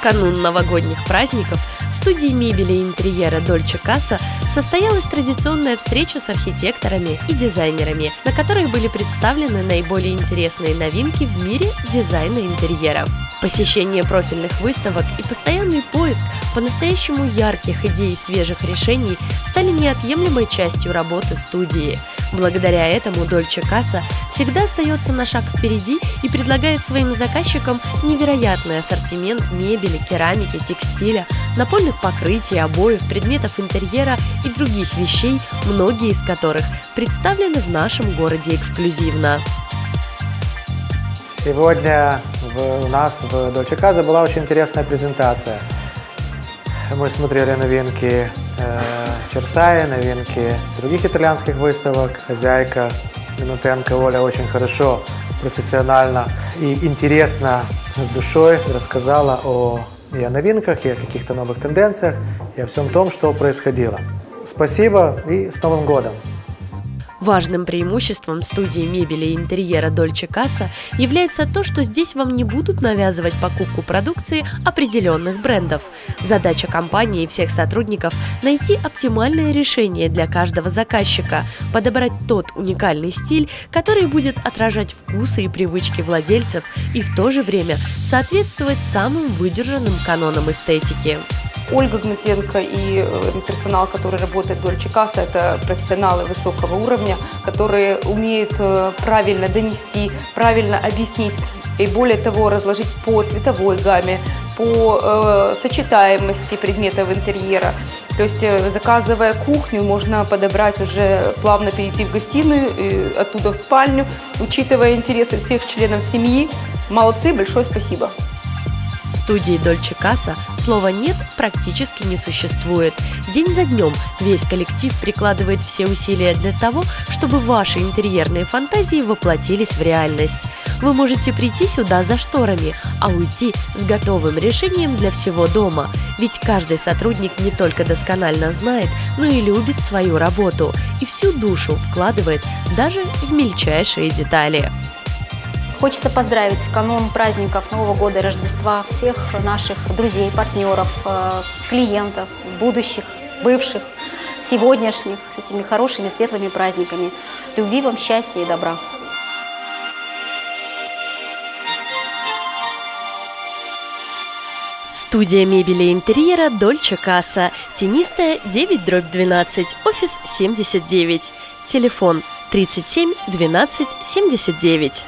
канун новогодних праздников в студии мебели и интерьера Dolce Casa состоялась традиционная встреча с архитекторами и дизайнерами, на которой были представлены наиболее интересные новинки в мире дизайна интерьеров. Посещение профильных выставок и постоянный поиск по-настоящему ярких идей и свежих решений стали неотъемлемой частью работы студии. Благодаря этому Dolce Casa всегда остается на шаг впереди и предлагает своим заказчикам невероятный ассортимент мебели, керамики, текстиля, напольных покрытий, обоев, предметов интерьера и других вещей, многие из которых представлены в нашем городе эксклюзивно. Сегодня у нас в Dolce Casa была очень интересная презентация. Мы смотрели новинки Черсаи, новинки других итальянских выставок. Хозяйка Минутенко Оля очень хорошо, профессионально и интересно, с душой рассказала и о новинках, и о каких-то новых тенденциях, и о всем том, что происходило. Спасибо и с Новым годом! Важным преимуществом студии мебели и интерьера Dolce Casa является то, что здесь вам не будут навязывать покупку продукции определенных брендов. Задача компании и всех сотрудников – найти оптимальное решение для каждого заказчика, подобрать тот уникальный стиль, который будет отражать вкусы и привычки владельцев и в то же время соответствовать самым выдержанным канонам эстетики. Ольга Гнатенко и персонал, который работает в Dolce Casa, это профессионалы высокого уровня, которые умеют правильно донести, правильно объяснить и более того разложить по цветовой гамме, по сочетаемости предметов интерьера. То есть, заказывая кухню, можно подобрать уже, плавно перейти в гостиную, и оттуда в спальню, учитывая интересы всех членов семьи. Молодцы, большое спасибо! В студии Dolce Casa слова «нет» практически не существует. День за днем весь коллектив прикладывает все усилия для того, чтобы ваши интерьерные фантазии воплотились в реальность. Вы можете прийти сюда за шторами, а уйти с готовым решением для всего дома. Ведь каждый сотрудник не только досконально знает, но и любит свою работу и всю душу вкладывает даже в мельчайшие детали. Хочется поздравить в канун праздников Нового года, Рождества всех наших друзей, партнеров, клиентов, будущих, бывших, сегодняшних, с этими хорошими, светлыми праздниками. Любви вам, счастья и добра. Студия мебели и интерьера Dolce Casa, Тенистая, 9/12, офис 79, телефон 37 12 79.